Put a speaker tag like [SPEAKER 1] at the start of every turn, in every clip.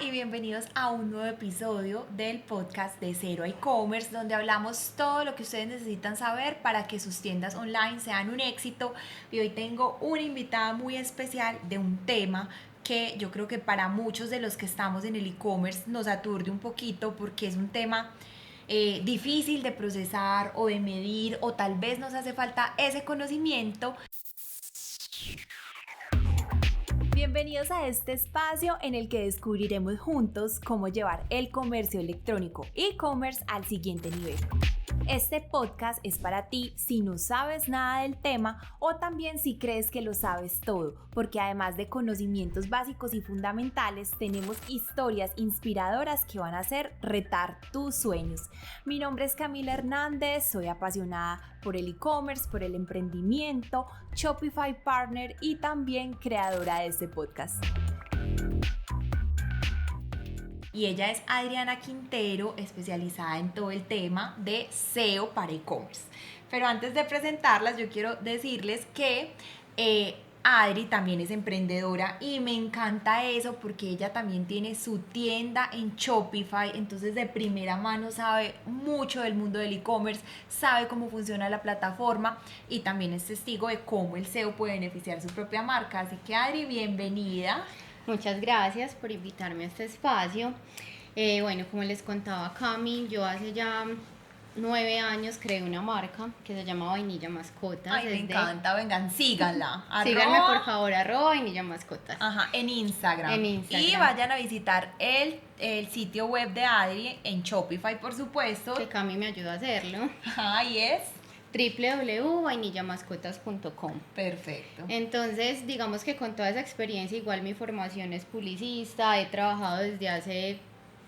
[SPEAKER 1] y bienvenidos a un nuevo episodio del podcast de Cero a E-Commerce, donde hablamos todo lo que ustedes necesitan saber para que sus tiendas online sean un éxito. Y hoy tengo una invitada muy especial de un tema que yo creo que para muchos de los que estamos en el e-commerce nos aturde un poquito porque es un tema difícil de procesar o de medir, o tal vez nos hace falta ese conocimiento. Bienvenidos a este espacio en el que descubriremos juntos cómo llevar el comercio electrónico e-commerce al siguiente nivel. Este podcast es para ti si no sabes nada del tema o también si crees que lo sabes todo, porque además de conocimientos básicos y fundamentales, tenemos historias inspiradoras que van a hacer retar tus sueños. Mi nombre es Camila Hernández, soy apasionada por el e-commerce, por el emprendimiento, Shopify Partner y también creadora de este podcast. Y ella es Adriana Quintero, especializada en todo el tema de SEO para e-commerce. Pero antes de presentarlas, yo quiero decirles que Adri también es emprendedora y me encanta eso porque ella también tiene su tienda en Shopify, entonces de primera mano sabe mucho del mundo del e-commerce, sabe cómo funciona la plataforma y también es testigo de cómo el SEO puede beneficiar su propia marca. Así que Adri, bienvenida.
[SPEAKER 2] Muchas gracias por invitarme a este espacio. Bueno, como les contaba Cami, yo hace ya 9 años creé una marca que se llama Vainilla Mascotas.
[SPEAKER 1] Ay, me encanta, vengan, síganla.
[SPEAKER 2] Síganme por favor, @Vainilla Mascotas.
[SPEAKER 1] Ajá, en Instagram.
[SPEAKER 2] En Instagram.
[SPEAKER 1] Y vayan a visitar el sitio web de Adri en Shopify, por supuesto.
[SPEAKER 2] Que Cami me ayuda a hacerlo.
[SPEAKER 1] Ahí es
[SPEAKER 2] www.vainillamascotas.com.
[SPEAKER 1] Perfecto.
[SPEAKER 2] Entonces, digamos que con toda esa experiencia, igual mi formación es publicista, he trabajado desde hace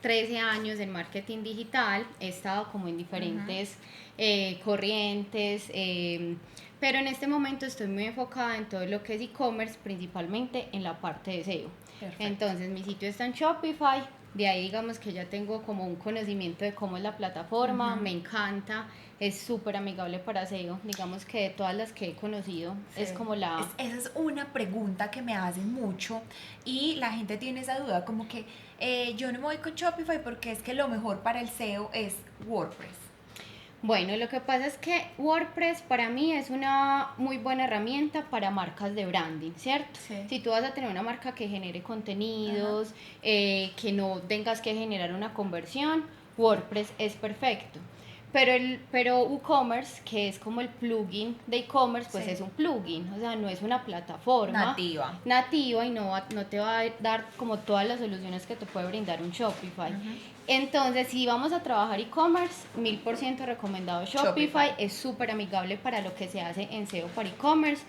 [SPEAKER 2] 13 años en marketing digital, he estado como en diferentes corrientes, pero en este momento estoy muy enfocada en todo lo que es e-commerce, principalmente en la parte de SEO.
[SPEAKER 1] Perfecto.
[SPEAKER 2] Entonces, mi sitio está en Shopify, de ahí digamos que ya tengo como un conocimiento de cómo es la plataforma, me encanta, es súper amigable para SEO, digamos que de todas las que he conocido, sí, es como la...
[SPEAKER 1] Esa es una pregunta que me hacen mucho y la gente tiene esa duda, como que yo no me voy con Shopify porque es que lo mejor para el SEO es WordPress.
[SPEAKER 2] Bueno, lo que pasa es que WordPress para mí es una muy buena herramienta para marcas de branding, ¿cierto?
[SPEAKER 1] Sí.
[SPEAKER 2] Si tú vas a tener una marca que genere contenidos, que no tengas que generar una conversión, WordPress es perfecto. Pero WooCommerce, que es como el plugin de e-commerce, pues sí, es un plugin, o sea, no es una plataforma nativa y no te va a dar como todas las soluciones que te puede brindar un Shopify. Entonces, si vamos a trabajar e-commerce, 1000% recomendado Shopify, es súper amigable para lo que se hace en SEO para e-commerce.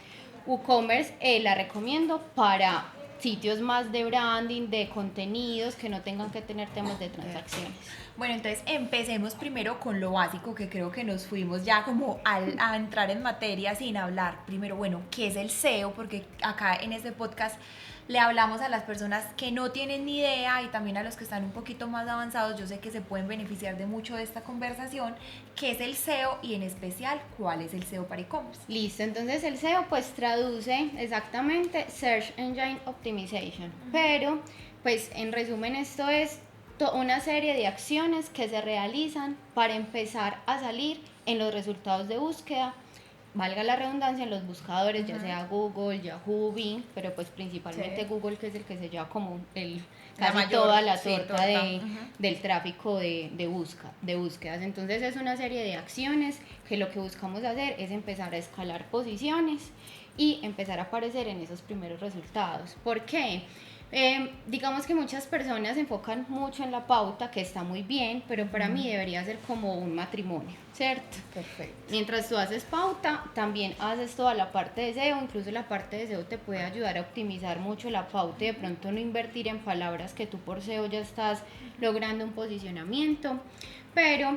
[SPEAKER 2] WooCommerce la recomiendo para sitios más de branding, de contenidos, que no tengan que tener temas de transacciones.
[SPEAKER 1] Bueno, entonces empecemos primero con lo básico, que creo que nos fuimos ya como a entrar en materia sin hablar. Primero, bueno, ¿qué es el SEO? Porque acá en este podcast le hablamos a las personas que no tienen ni idea y también a los que están un poquito más avanzados. Yo sé que se pueden beneficiar de mucho de esta conversación. ¿Qué es el SEO y en especial cuál es el SEO para e-commerce?
[SPEAKER 2] Listo, entonces el SEO pues traduce exactamente Search Engine Optimization, pero pues en resumen esto es una serie de acciones que se realizan para empezar a salir en los resultados de búsqueda, valga la redundancia, en los buscadores, ya sea Google, Yahoo, Bing, pero pues principalmente Google, que es el que se lleva como casi toda la torta del tráfico de búsquedas. Entonces es una serie de acciones que lo que buscamos hacer es empezar a escalar posiciones y empezar a aparecer en esos primeros resultados. ¿Por qué? Digamos que muchas personas se enfocan mucho en la pauta, que está muy bien, pero para mí debería ser como un matrimonio, ¿cierto?
[SPEAKER 1] Perfecto.
[SPEAKER 2] Mientras tú haces pauta, también haces toda la parte de SEO, incluso la parte de SEO te puede ayudar a optimizar mucho la pauta y de pronto no invertir en palabras que tú por SEO ya estás logrando un posicionamiento, pero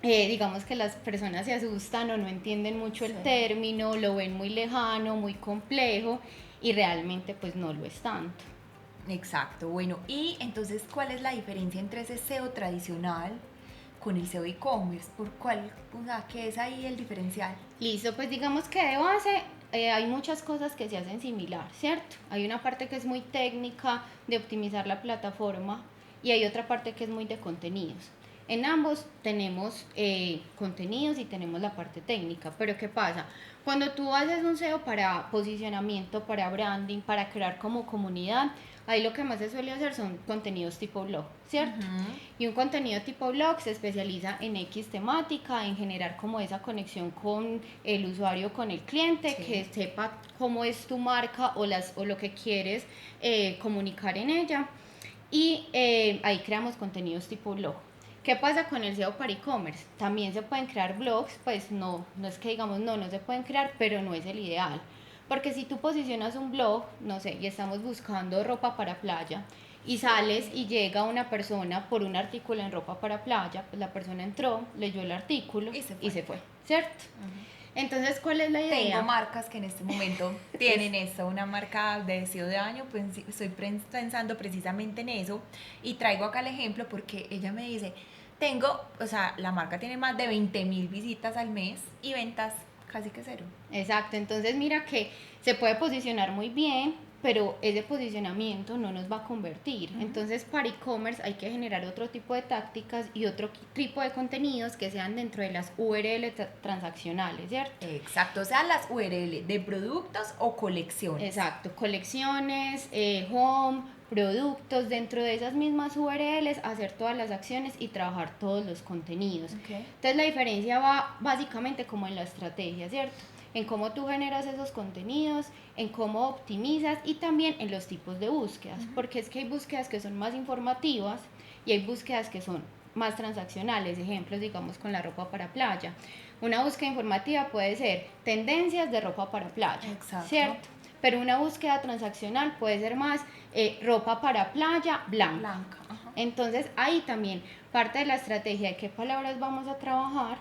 [SPEAKER 2] digamos que las personas se asustan o no entienden mucho el término, lo ven muy lejano, muy complejo y realmente pues no lo es tanto.
[SPEAKER 1] Exacto, bueno, y entonces, ¿cuál es la diferencia entre ese SEO tradicional con el SEO e-commerce? ¿Por cuál? O sea, ¿qué es ahí el diferencial?
[SPEAKER 2] Listo, pues digamos que de base hay muchas cosas que se hacen similar, ¿cierto? Hay una parte que es muy técnica de optimizar la plataforma y hay otra parte que es muy de contenidos. En ambos tenemos contenidos y tenemos la parte técnica, pero ¿qué pasa? Cuando tú haces un SEO para posicionamiento, para branding, para crear como comunidad, ahí lo que más se suele hacer son contenidos tipo blog, ¿cierto? Y un contenido tipo blog se especializa en X temática, en generar como esa conexión con el usuario, con el cliente, que sepa cómo es tu marca o lo que quieres comunicar en ella. Y ahí creamos contenidos tipo blog. ¿Qué pasa con el SEO para e-commerce? También se pueden crear blogs, pues no es que digamos no se pueden crear, pero no es el ideal. Porque si tú posicionas un blog, no sé, y estamos buscando ropa para playa, y sales y llega una persona por un artículo en ropa para playa, pues la persona entró, leyó el artículo y se fue, ¿cierto? Entonces, ¿cuál es la idea?
[SPEAKER 1] Tengo marcas que en este momento tienen esto, una marca de deseo de año, pues estoy pensando precisamente en eso y traigo acá el ejemplo porque ella me dice, la marca tiene más de 20,000 visitas al mes y ventas casi que cero.
[SPEAKER 2] Exacto, entonces mira que se puede posicionar muy bien, pero ese posicionamiento no nos va a convertir. Entonces para e-commerce hay que generar otro tipo de tácticas y otro tipo de contenidos que sean dentro de las URL transaccionales, ¿cierto?
[SPEAKER 1] Exacto, o sea, las URL de productos o colecciones.
[SPEAKER 2] Exacto, colecciones, home, productos, dentro de esas mismas URLs, hacer todas las acciones y trabajar todos los contenidos. Entonces la diferencia va básicamente como en la estrategia, ¿cierto? En cómo tú generas esos contenidos, en cómo optimizas y también en los tipos de búsquedas, porque es que hay búsquedas que son más informativas y hay búsquedas que son más transaccionales, ejemplos digamos con la ropa para playa. Una búsqueda informativa puede ser tendencias de ropa para playa, ¿cierto? Pero una búsqueda transaccional puede ser más ropa para playa blanca. Entonces ahí también parte de la estrategia de qué palabras vamos a trabajar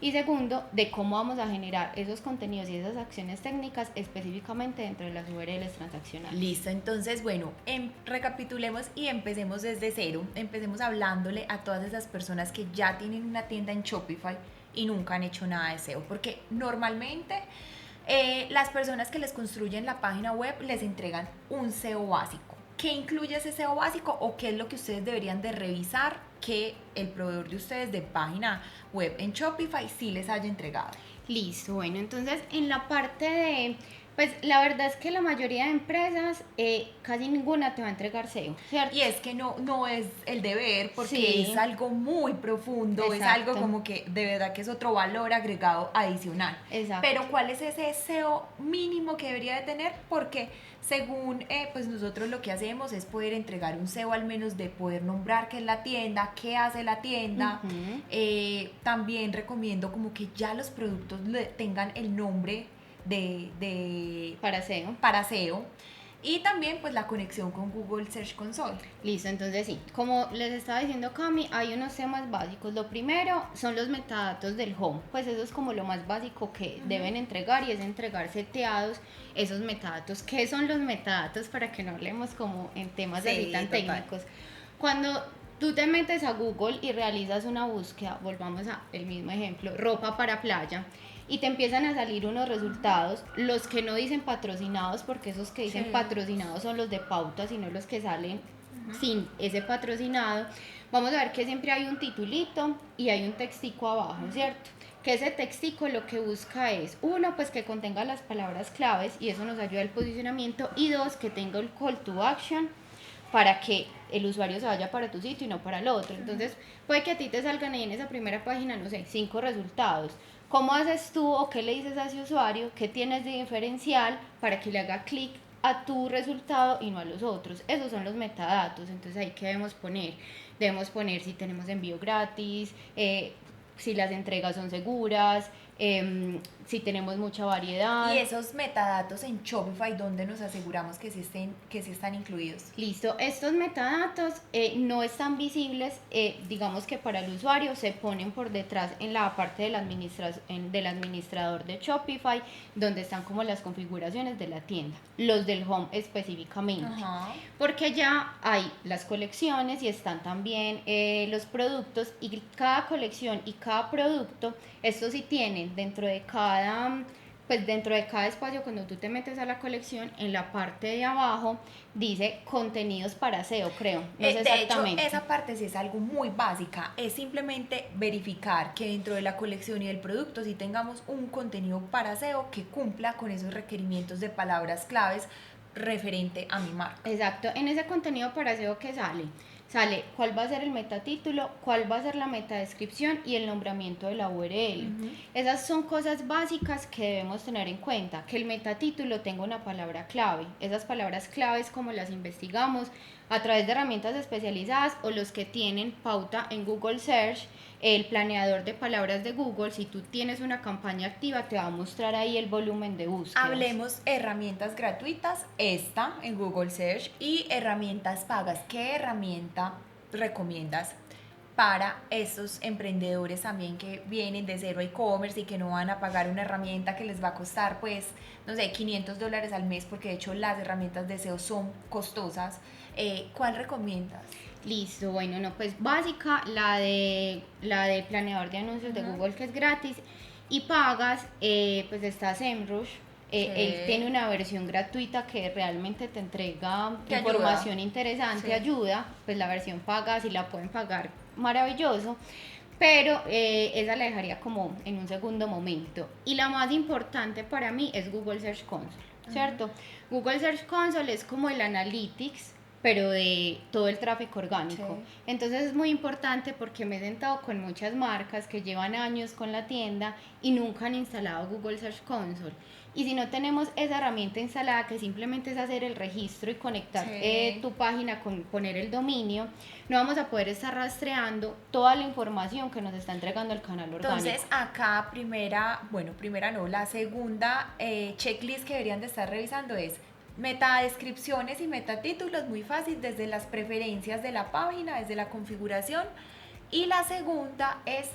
[SPEAKER 2] y segundo, de cómo vamos a generar esos contenidos y esas acciones técnicas específicamente dentro de las URLs transaccionales.
[SPEAKER 1] Listo, entonces bueno, recapitulemos y empecemos desde cero, empecemos hablándole a todas esas personas que ya tienen una tienda en Shopify y nunca han hecho nada de SEO, porque normalmente las personas que les construyen la página web les entregan un SEO básico. ¿Qué incluye ese SEO básico o qué es lo que ustedes deberían de revisar que el proveedor de ustedes de página web en Shopify sí les haya entregado?
[SPEAKER 2] Listo, bueno, entonces en la parte de, pues la verdad es que la mayoría de empresas, casi ninguna te va a entregar SEO, ¿cierto?
[SPEAKER 1] Y es que no es el deber porque es algo muy profundo, es algo como que de verdad que es otro valor agregado adicional.
[SPEAKER 2] Exacto.
[SPEAKER 1] Pero ¿cuál es ese SEO mínimo que debería de tener? Porque según pues nosotros lo que hacemos es poder entregar un SEO al menos de poder nombrar qué es la tienda, qué hace la tienda. También recomiendo como que ya los productos tengan el nombre para SEO y también pues la conexión con Google Search Console.
[SPEAKER 2] Listo, entonces sí, como les estaba diciendo Cami, hay unos temas básicos. Lo primero son los metadatos del home, pues eso es como lo más básico que deben entregar y es entregar seteados esos metadatos. ¿Qué son los metadatos? Para que no hablemos como en temas así tan técnicos. Cuando tú te metes a Google y realizas una búsqueda, volvamos al mismo ejemplo, ropa para playa, y te empiezan a salir unos resultados, los que no dicen patrocinados, porque esos que dicen patrocinados son los de pauta, sino los que salen sin ese patrocinado. Vamos a ver que siempre hay un titulito y hay un textico abajo, ¿cierto? Que ese textico lo que busca es, uno, pues que contenga las palabras claves y eso nos ayuda al posicionamiento, y dos, que tenga el call to action para que el usuario se vaya para tu sitio y no para el otro. Entonces, puede que a ti te salgan ahí en esa primera página, no sé, 5 resultados. ¿Cómo haces tú o qué le dices a ese usuario? ¿Qué tienes de diferencial para que le haga clic a tu resultado y no a los otros? Esos son los metadatos. Entonces, ahí ¿qué debemos poner? Debemos poner si tenemos envío gratis, si las entregas son seguras, si tenemos mucha variedad.
[SPEAKER 1] Y esos metadatos en Shopify, ¿dónde nos aseguramos que sí están incluidos?
[SPEAKER 2] Listo, estos metadatos no están visibles, digamos que para el usuario se ponen por detrás en la parte del administrador de Shopify, donde están como las configuraciones de la tienda, los del home específicamente. Porque ya hay las colecciones y están también los productos, y cada colección y cada producto, estos sí tienen dentro de cada pues dentro de cada espacio, cuando tú te metes a la colección, en la parte de abajo dice contenidos para SEO, creo, no sé exactamente.
[SPEAKER 1] De hecho, esa parte sí es algo muy básica, es simplemente verificar que dentro de la colección y del producto sí tengamos un contenido para SEO que cumpla con esos requerimientos de palabras claves referente a mi marca.
[SPEAKER 2] Exacto, en ese contenido para SEO que sale cuál va a ser el metatítulo, cuál va a ser la metadescripción y el nombramiento de la URL. Esas son cosas básicas que debemos tener en cuenta, que el metatítulo tenga una palabra clave. Esas palabras claves, como las investigamos a través de herramientas especializadas o los que tienen pauta en Google Search, el planeador de palabras de Google, si tú tienes una campaña activa, te va a mostrar ahí el volumen de búsqueda.
[SPEAKER 1] Hablemos herramientas gratuitas, esta en Google Search, y herramientas pagas. ¿Qué herramienta recomiendas para estos emprendedores también que vienen de cero e-commerce y que no van a pagar una herramienta que les va a costar, pues, no sé, $500 al mes, porque de hecho las herramientas de SEO son costosas? ¿Cuál recomiendas?
[SPEAKER 2] Listo, bueno, no, pues básica, la de planeador de anuncios de Google, que es gratis, y pagas, pues está SEMrush. Él tiene una versión gratuita que realmente te entrega información interesante, ayuda, pues la versión paga, si la pueden pagar, maravilloso, pero esa la dejaría como en un segundo momento. Y la más importante para mí es Google Search Console, ¿cierto? Google Search Console es como el Analytics, pero de todo el tráfico orgánico. Entonces es muy importante porque me he sentado con muchas marcas que llevan años con la tienda y nunca han instalado Google Search Console. Y si no tenemos esa herramienta instalada, que simplemente es hacer el registro y conectar tu página con poner el dominio, no vamos a poder estar rastreando toda la información que nos está entregando el canal orgánico.
[SPEAKER 1] Entonces acá la segunda checklist que deberían de estar revisando es metadescripciones y metatítulos, muy fácil, desde las preferencias de la página, desde la configuración. Y la segunda es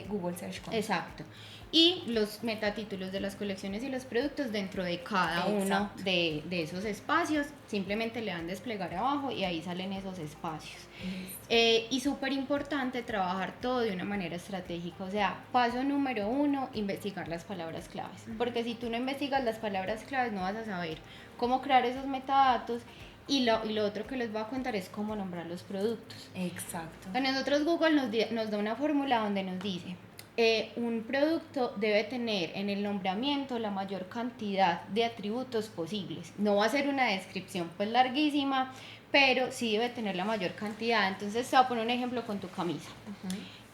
[SPEAKER 1] Google Search Console.
[SPEAKER 2] Exacto. Y los metatítulos de las colecciones y los productos dentro de cada uno de esos espacios. Simplemente le dan desplegar abajo y ahí salen esos espacios. Y súper importante trabajar todo de una manera estratégica. O sea, paso número 1, investigar las palabras claves. Porque si tú no investigas las palabras claves, no vas a saber cómo crear esos metadatos. Y lo otro que les voy a contar es cómo nombrar los productos.
[SPEAKER 1] Exacto.
[SPEAKER 2] A nosotros Google nos da una fórmula donde nos dice, un producto debe tener en el nombramiento la mayor cantidad de atributos posibles. No va a ser una descripción pues larguísima, pero sí debe tener la mayor cantidad. Entonces te voy a poner un ejemplo con tu camisa.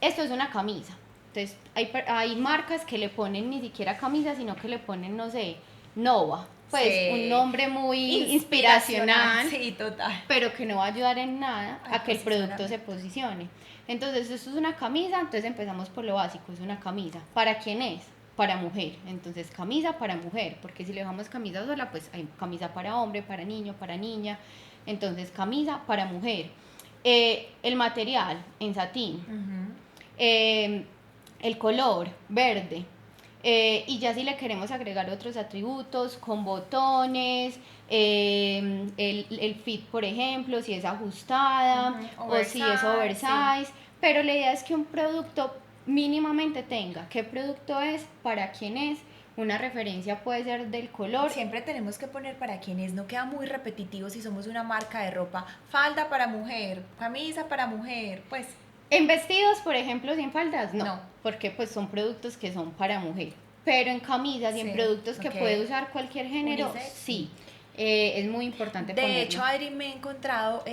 [SPEAKER 2] Esto es una camisa. Entonces hay marcas que le ponen ni siquiera camisa, sino que le ponen, no sé, Nova. Pues un nombre muy inspiracional,
[SPEAKER 1] total,
[SPEAKER 2] pero que no va a ayudar en nada a que el producto se posicione. Entonces, esto es una camisa, entonces empezamos por lo básico, es una camisa. ¿Para quién es? Para mujer. Entonces, camisa para mujer, porque si le dejamos camisa sola, pues hay camisa para hombre, para niño, para niña. Entonces, camisa para mujer. El material, en satín. El color, verde. Y ya si le queremos agregar otros atributos con botones, el fit, por ejemplo, si es ajustada o si es oversize, pero la idea es que un producto mínimamente tenga qué producto es, para quién es, una referencia puede ser del color.
[SPEAKER 1] Siempre tenemos que poner para quién es, no queda muy repetitivo si somos una marca de ropa, falda para mujer, camisa para mujer, pues...
[SPEAKER 2] En vestidos, por ejemplo, sin faldas, no, porque pues son productos que son para mujer. Pero en camisas y en productos que puede usar cualquier género, sí. Es muy importante ponerlo.
[SPEAKER 1] De hecho, Adri, me he encontrado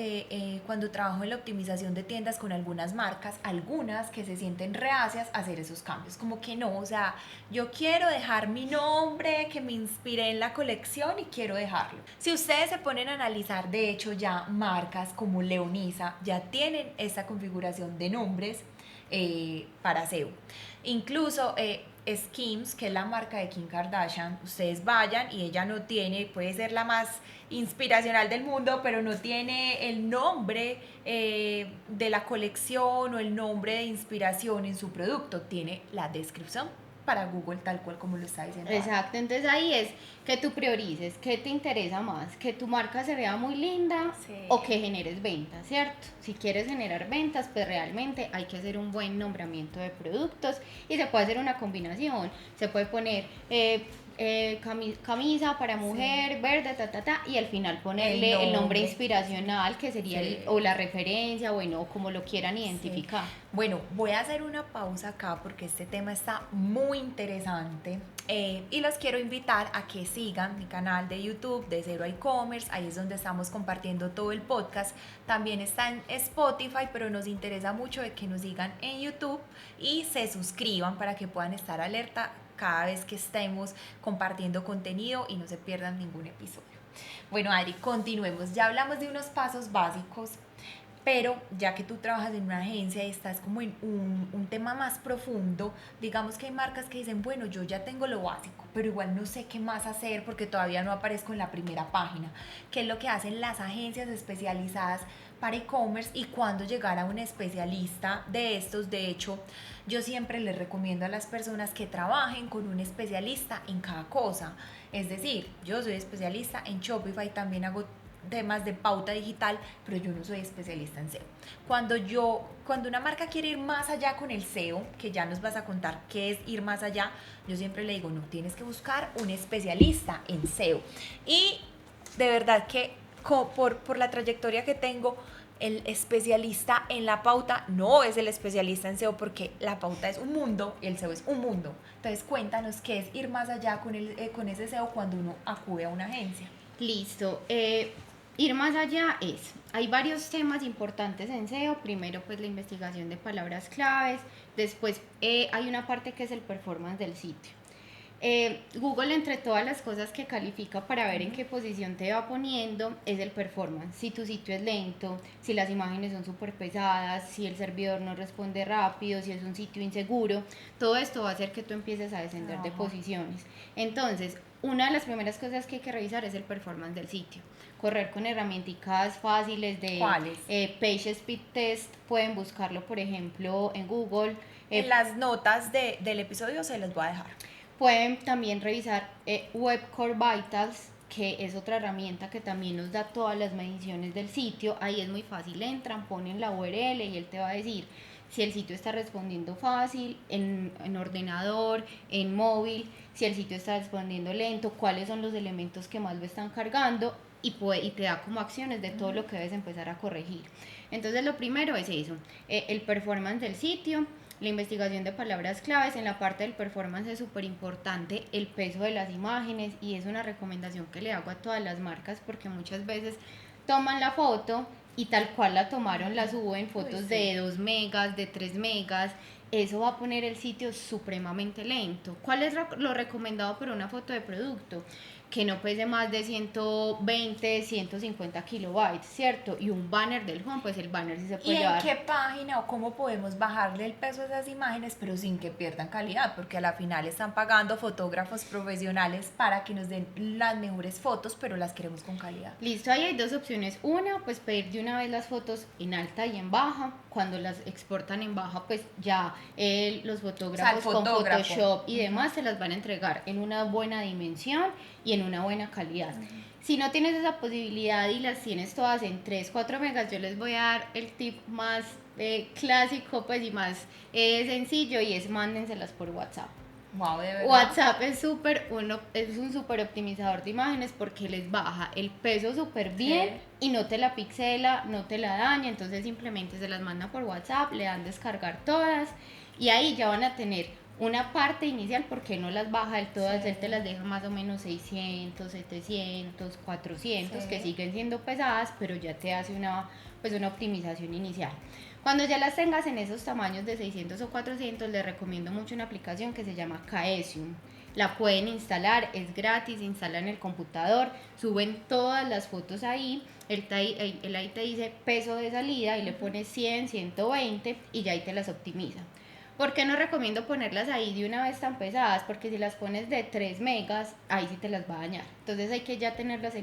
[SPEAKER 1] cuando trabajo en la optimización de tiendas con algunas marcas, algunas que se sienten reacias a hacer esos cambios, como que no, o sea, yo quiero dejar mi nombre, que me inspiré en la colección y quiero dejarlo. Si ustedes se ponen a analizar, de hecho ya marcas como Leonisa ya tienen esta configuración de nombres para SEO. Incluso Skims, que es la marca de Kim Kardashian, ustedes vayan y ella no tiene, puede ser la más inspiracional del mundo, pero no tiene el nombre de la colección o el nombre de inspiración en su producto, tiene la descripción para Google tal cual como lo está diciendo.
[SPEAKER 2] Exacto, entonces ahí es que tú priorices, qué te interesa más, que tu marca se vea muy linda o que generes ventas, ¿cierto? Si quieres generar ventas, pues realmente hay que hacer un buen nombramiento de productos y se puede hacer una combinación, se puede poner camisa para mujer, verde, y al final ponerle el nombre inspiracional, que sería o la referencia, bueno, como lo quieran identificar.
[SPEAKER 1] Bueno, voy a hacer una pausa acá porque este tema está muy interesante y los quiero invitar a que sigan mi canal de YouTube de Cero e-commerce, ahí es donde estamos compartiendo todo el podcast. También está en Spotify, pero nos interesa mucho de que nos sigan en YouTube y se suscriban para que puedan estar alerta cada vez que estemos compartiendo contenido y no se pierdan ningún episodio. Bueno, Adri, continuemos. Ya hablamos de unos pasos básicos, pero ya que tú trabajas en una agencia y estás como en un tema más profundo, digamos que hay marcas que dicen, bueno, yo ya tengo lo básico, pero igual no sé qué más hacer porque todavía no aparezco en la primera página. ¿Qué es lo que hacen las agencias especializadas para e-commerce y cuándo llegar a un especialista de estos? De hecho, yo siempre les recomiendo a las personas que trabajen con un especialista en cada cosa. Es decir, yo soy especialista en Shopify, también hago temas de pauta digital, pero yo no soy especialista en SEO. Cuando una marca quiere ir más allá con el SEO, que ya nos vas a contar qué es ir más allá, yo siempre le digo, no, tienes que buscar un especialista en SEO. Y de verdad que por la trayectoria que tengo, el especialista en la pauta no es el especialista en SEO, porque la pauta es un mundo y el SEO es un mundo. Entonces cuéntanos qué es ir más allá con ese SEO cuando uno acude a una agencia.
[SPEAKER 2] Listo. Ir más allá hay varios temas importantes en SEO. Primero, pues la investigación de palabras claves. Después hay una parte que es el performance del sitio. Google, entre todas las cosas que califica para ver en qué posición te va poniendo, es el performance. Si tu sitio es lento, si las imágenes son súper pesadas, si el servidor no responde rápido, si es un sitio inseguro, todo esto va a hacer que tú empieces a descender de posiciones. Entonces, una de las primeras cosas que hay que revisar es el performance del sitio. Correr con herramientas fáciles de Page Speed Test. Pueden buscarlo, por ejemplo, en Google.
[SPEAKER 1] En las notas del episodio se las voy a dejar.
[SPEAKER 2] Pueden también revisar Web Core Vitals, que es otra herramienta que también nos da todas las mediciones del sitio. Ahí es muy fácil, entran, ponen la URL y él te va a decir si el sitio está respondiendo fácil, en ordenador, en móvil, si el sitio está respondiendo lento, cuáles son los elementos que más lo están cargando, y te da como acciones de todo lo que debes empezar a corregir. Entonces lo primero es eso, el performance del sitio, la investigación de palabras claves. En la parte del performance es súper importante el peso de las imágenes, y es una recomendación que le hago a todas las marcas, porque muchas veces toman la foto y tal cual la tomaron la suben, fotos de 2 megas, de 3 megas, eso va a poner el sitio supremamente lento. ¿Cuál es lo recomendado para una foto de producto? Que no pese más de 120, 150 kilobytes, ¿cierto? Y un banner del home, pues el banner sí se puede llevar.
[SPEAKER 1] ¿Y en qué página o cómo podemos bajarle el peso a esas imágenes, pero sin que pierdan calidad? Porque a la final están pagando fotógrafos profesionales para que nos den las mejores fotos, pero las queremos con calidad.
[SPEAKER 2] Listo, ahí hay dos opciones. Una, pues pedir de una vez las fotos en alta y en baja. Cuando las exportan en baja, pues ya los fotógrafos con Photoshop y demás se las van a entregar en una buena dimensión y en una buena calidad. Si no tienes esa posibilidad y las tienes todas en 3, 4 megas, yo les voy a dar el tip más clásico, pues, y más sencillo, y es mándenselas por WhatsApp.
[SPEAKER 1] Wow, de verdad.
[SPEAKER 2] WhatsApp es un súper optimizador de imágenes, porque les baja el peso súper bien y no te la pixela, no te la daña. Entonces simplemente se las manda por WhatsApp, le dan descargar todas, y ahí ya van a tener una parte inicial, porque no las baja del todo, él te las deja más o menos 600, 700, 400, que siguen siendo pesadas, pero ya te hace una optimización inicial. Cuando ya las tengas en esos tamaños de 600 o 400, les recomiendo mucho una aplicación que se llama Caesium. La pueden instalar, es gratis, instalan en el computador, suben todas las fotos ahí, él ahí te dice peso de salida y le pones 100, 120 y ya ahí te las optimiza. ¿Por qué no recomiendo ponerlas ahí de una vez tan pesadas? Porque si las pones de 3 megas, ahí sí te las va a dañar. Entonces hay que ya tenerlas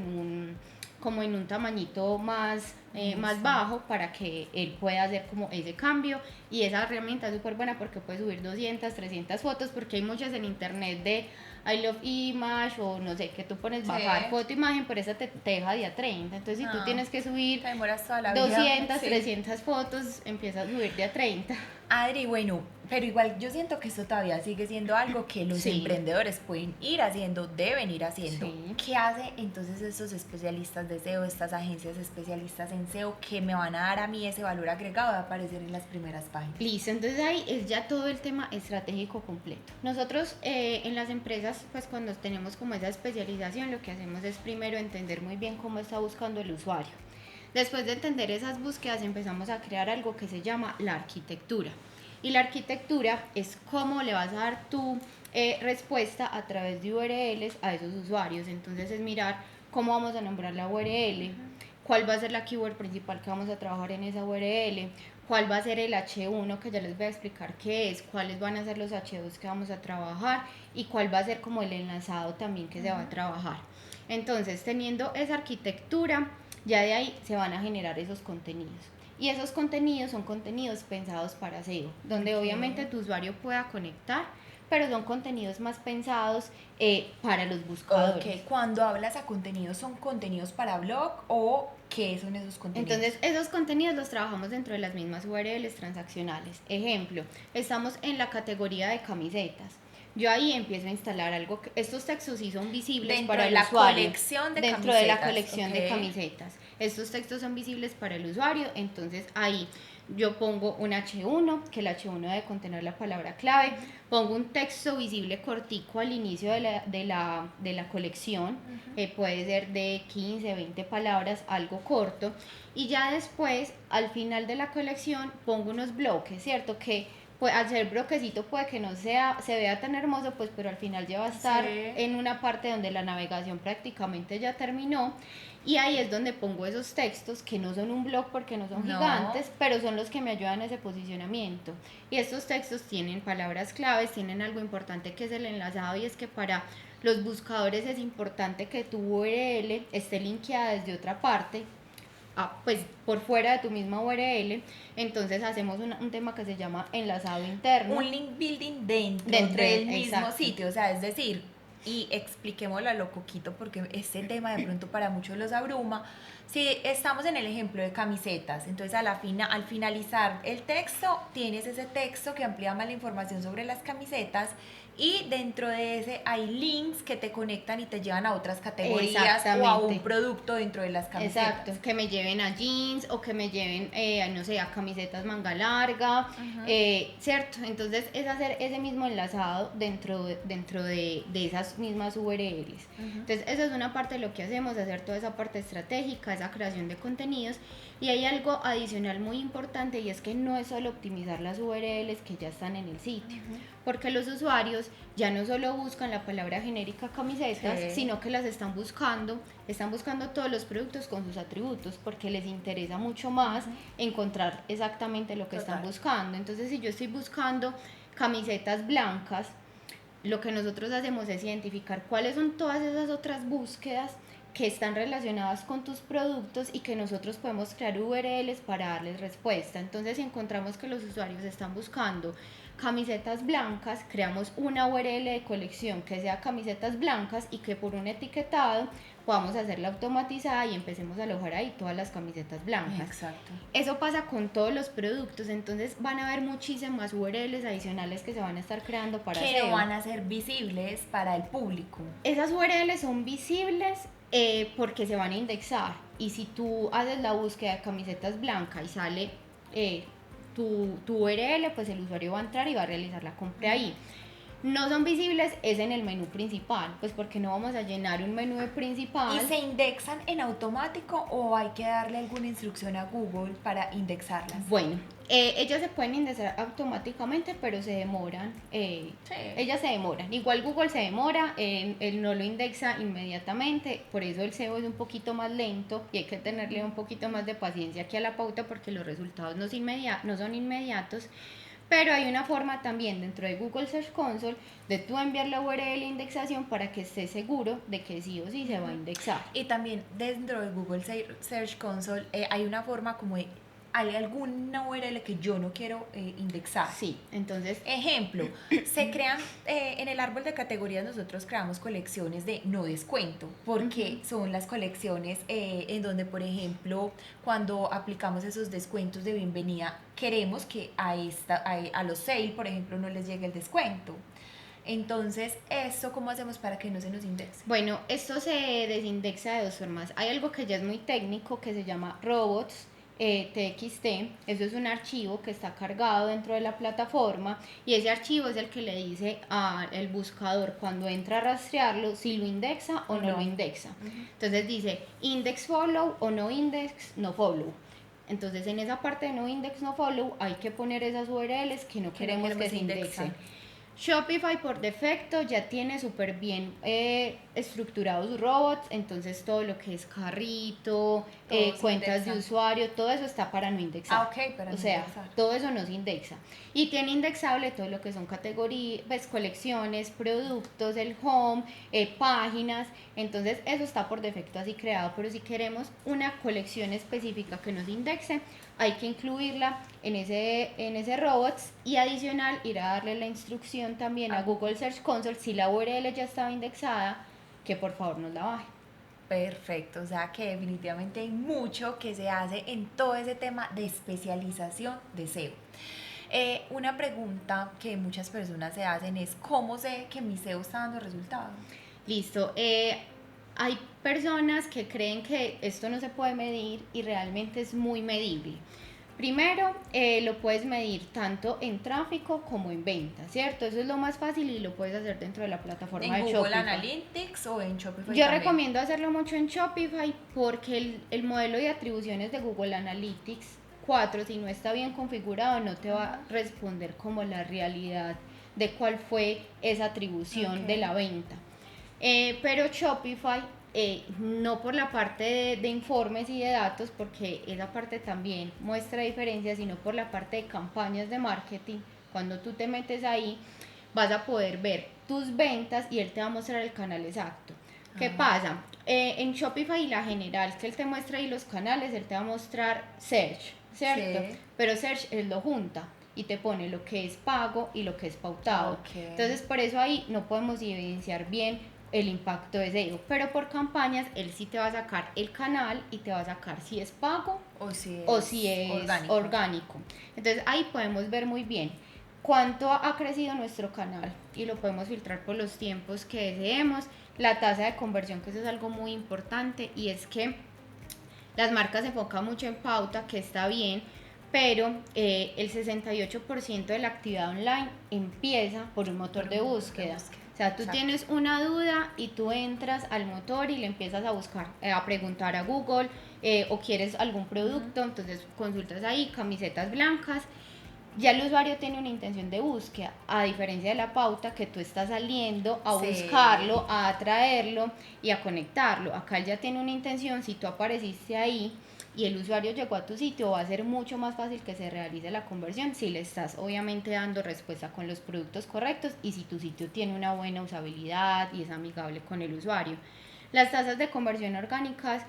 [SPEAKER 2] como en un tamañito más más bajo para que él pueda hacer como ese cambio. Y esa herramienta es súper buena porque puede subir 200, 300 fotos, porque hay muchas en internet de I love image o no sé, que tú pones bajar foto, imagen, pero esa te deja de a 30. Entonces si tú tienes que subir 200, 300 fotos, empiezas a subir de a 30.
[SPEAKER 3] Adri, bueno, pero igual yo siento que esto todavía sigue siendo algo que los emprendedores pueden ir haciendo, deben ir haciendo. ¿Qué hace entonces estos especialistas de SEO, estas agencias especialistas en SEO que me van a dar a mí ese valor agregado de aparecer en las primeras páginas?
[SPEAKER 2] Listo, entonces ahí es ya todo el tema estratégico completo. Nosotros en las empresas, pues cuando tenemos como esa especialización, lo que hacemos es primero entender muy bien cómo está buscando el usuario. Después de entender esas búsquedas empezamos a crear algo que se llama la arquitectura. Y la arquitectura es cómo le vas a dar tu respuesta a través de URLs a esos usuarios. Entonces es mirar cómo vamos a nombrar la URL, cuál va a ser la keyword principal que vamos a trabajar en esa URL, cuál va a ser el H1 que ya les voy a explicar qué es, cuáles van a ser los H2 que vamos a trabajar y cuál va a ser como el enlazado también que se va a trabajar. Entonces teniendo esa arquitectura, ya de ahí se van a generar esos contenidos. Y esos contenidos son contenidos pensados para SEO, donde obviamente tu usuario pueda conectar, pero son contenidos más pensados para los buscadores.
[SPEAKER 3] Cuando hablas a contenidos, ¿son contenidos para blog o qué son esos contenidos?
[SPEAKER 2] Entonces, esos contenidos los trabajamos dentro de las mismas URLs transaccionales. Ejemplo, estamos en la categoría de camisetas. Yo ahí empiezo a instalar algo, estos textos sí son visibles para el usuario. Dentro de la colección de camisetas. Estos textos son visibles para el usuario, entonces ahí yo pongo un H1, que el H1 debe contener la palabra clave, pongo un texto visible cortico al inicio de la colección, puede ser de 15, 20 palabras, algo corto, y ya después, al final de la colección, pongo unos bloques, ¿cierto? Que pues al ser bloquecito puede que no se vea tan hermoso, pues pero al final ya va a estar en una parte donde la navegación prácticamente ya terminó, y ahí es donde pongo esos textos que no son un blog porque no son gigantes, pero son los que me ayudan a ese posicionamiento. Y estos textos tienen palabras claves, tienen algo importante que es el enlazado, y es que para los buscadores es importante que tu URL esté linkeada desde otra parte, pues por fuera de tu misma URL. Entonces hacemos un tema que se llama enlazado interno.
[SPEAKER 3] Un link building dentro del mismo sitio, o sea, es decir, y expliquémoslo a lo coquito porque este tema de pronto para muchos los abruma. Si estamos en el ejemplo de camisetas, entonces al finalizar el texto tienes ese texto que amplía más la información sobre las camisetas, y dentro de ese hay links que te conectan y te llevan a otras categorías o a un producto dentro de las camisetas.
[SPEAKER 2] Exacto, que me lleven a jeans o que me lleven, no sé, a camisetas manga larga, ¿cierto? Entonces es hacer ese mismo enlazado dentro de esas mismas URLs. Entonces esa es una parte de lo que hacemos, hacer toda esa parte estratégica, esa creación de contenidos. Y hay algo adicional muy importante, y es que no es solo optimizar las URLs que ya están en el sitio, porque los usuarios ya no solo buscan la palabra genérica camisetas, sino que están buscando todos los productos con sus atributos, porque les interesa mucho más encontrar exactamente lo que están buscando. Entonces, si yo estoy buscando camisetas blancas, lo que nosotros hacemos es identificar cuáles son todas esas otras búsquedas que están relacionadas con tus productos y que nosotros podemos crear URLs para darles respuesta. Entonces, si encontramos que los usuarios están buscando camisetas blancas, creamos una URL de colección que sea camisetas blancas y que por un etiquetado podamos hacerla automatizada y empecemos a alojar ahí todas las camisetas blancas.
[SPEAKER 3] Exacto.
[SPEAKER 2] Eso pasa con todos los productos, entonces van a haber muchísimas URLs adicionales que se van a estar creando para
[SPEAKER 3] que
[SPEAKER 2] SEO.
[SPEAKER 3] no van a ser visibles para el público.
[SPEAKER 2] Esas URLs son visibles porque se van a indexar, y si tú haces la búsqueda de camisetas blancas y sale tu URL, pues el usuario va a entrar y va a realizar la compra ahí. No son visibles es en el menú principal, pues porque no vamos a llenar un menú de principal.
[SPEAKER 3] ¿Y se indexan en automático o hay que darle alguna instrucción a Google para indexarlas?
[SPEAKER 2] Bueno, ellas se pueden indexar automáticamente, pero se demoran. Ellas se demoran. Igual Google se demora, él no lo indexa inmediatamente, por eso el SEO es un poquito más lento y hay que tenerle un poquito más de paciencia aquí a la pauta porque los resultados no son inmediatos. Pero hay una forma también dentro de Google Search Console de tú enviar la URL de indexación para que estés seguro de que sí o sí se va a indexar.
[SPEAKER 3] Y también dentro de Google Search Console hay una forma como de, hay alguna URL que yo no quiero indexar.
[SPEAKER 2] Sí, entonces...
[SPEAKER 3] Ejemplo, se crean, en el árbol de categorías nosotros creamos colecciones de no descuento, porque son las colecciones en donde, por ejemplo, cuando aplicamos esos descuentos de bienvenida, queremos que a los sale, por ejemplo, no les llegue el descuento. Entonces, ¿esto cómo hacemos para que no se nos indexe?
[SPEAKER 2] Bueno, esto se desindexa de dos formas. Hay algo que ya es muy técnico que se llama robots, TXT. Eso es un archivo que está cargado dentro de la plataforma y ese archivo es el que le dice al buscador cuando entra a rastrearlo si lo indexa o no lo indexa. Entonces dice index follow o no index no follow. Entonces en esa parte de no index no follow hay que poner esas URLs que no queremos que se indexen. Shopify por defecto ya tiene súper bien estructurados sus robots, entonces todo lo que es carrito, cuentas de usuario, todo eso está para no indexar.
[SPEAKER 3] Para
[SPEAKER 2] no indexar. Todo eso no se indexa. Y tiene indexable todo lo que son categorías, pues, colecciones, productos, el home, páginas, entonces eso está por defecto así creado, pero si queremos una colección específica que nos indexe, hay que incluirla en ese robots y adicional ir a darle la instrucción también a Google Search Console si la URL ya estaba indexada, que por favor nos la baje.
[SPEAKER 3] Perfecto, o sea que definitivamente hay mucho que se hace en todo ese tema de especialización de SEO. Una pregunta que muchas personas se hacen es ¿cómo sé que mi SEO está dando resultados?
[SPEAKER 2] Listo, hay personas que creen que esto no se puede medir y realmente es muy medible. Primero, lo puedes medir tanto en tráfico como en ventas, ¿cierto? Eso es lo más fácil y lo puedes hacer dentro de la plataforma de Shopify.
[SPEAKER 3] ¿En Google Analytics o en Shopify?
[SPEAKER 2] Yo recomiendo hacerlo mucho en Shopify porque el modelo de atribuciones de Google Analytics 4, si no está bien configurado, no te va a responder como la realidad de cuál fue esa atribución de la venta. Pero Shopify, no por la parte de informes y de datos, porque esa parte también muestra diferencias, sino por la parte de campañas de marketing. Cuando tú te metes ahí, vas a poder ver tus ventas y él te va a mostrar el canal exacto. ¿Qué pasa? En Shopify la general, que él te muestra ahí los canales, él te va a mostrar Search, ¿cierto? Sí. Pero Search él lo junta y te pone lo que es pago y lo que es pautado. Entonces por eso ahí no podemos evidenciar bien el impacto de SEO, pero por campañas él sí te va a sacar el canal y te va a sacar si es pago o si es orgánico. Entonces ahí podemos ver muy bien cuánto ha crecido nuestro canal y lo podemos filtrar por los tiempos que deseemos, la tasa de conversión, que eso es algo muy importante, y es que las marcas se enfocan mucho en pauta, que está bien, pero el 68% de la actividad online empieza por un motor de búsqueda. O sea, tú tienes una duda y tú entras al motor y le empiezas a buscar, a preguntar a Google o quieres algún producto, entonces consultas ahí, camisetas blancas. Ya el usuario tiene una intención de búsqueda, a diferencia de la pauta que tú estás saliendo a buscarlo, a atraerlo y a conectarlo. Acá él ya tiene una intención, si tú apareciste ahí y el usuario llegó a tu sitio, va a ser mucho más fácil que se realice la conversión si le estás obviamente dando respuesta con los productos correctos y si tu sitio tiene una buena usabilidad y es amigable con el usuario. Las tasas de conversión orgánicas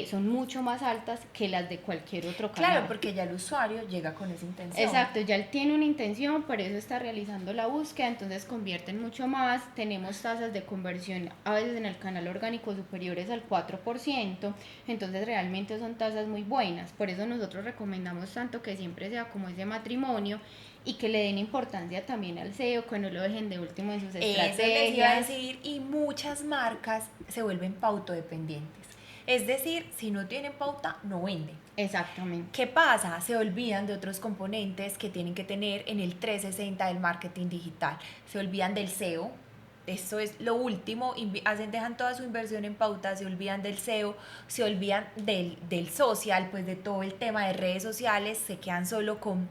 [SPEAKER 2] son mucho más altas que las de cualquier otro canal.
[SPEAKER 3] Claro, porque ya el usuario llega con esa intención.
[SPEAKER 2] Exacto, ya él tiene una intención, por eso está realizando la búsqueda, entonces convierten mucho más. Tenemos tasas de conversión a veces en el canal orgánico superiores al 4%, entonces realmente son tasas muy buenas. Por eso nosotros recomendamos tanto que siempre sea como ese matrimonio y que le den importancia también al SEO, que no lo dejen de último en sus estrategias.
[SPEAKER 3] Eso les iba a decir, y muchas marcas se vuelven pautodependientes. Es decir, si no tienen pauta, no venden.
[SPEAKER 2] Exactamente.
[SPEAKER 3] ¿Qué pasa? Se olvidan de otros componentes que tienen que tener en el 360 del marketing digital. Se olvidan del SEO. Esto es lo último. Dejan toda su inversión en pauta, se olvidan del SEO, se olvidan del social, pues de todo el tema de redes sociales, se quedan solo con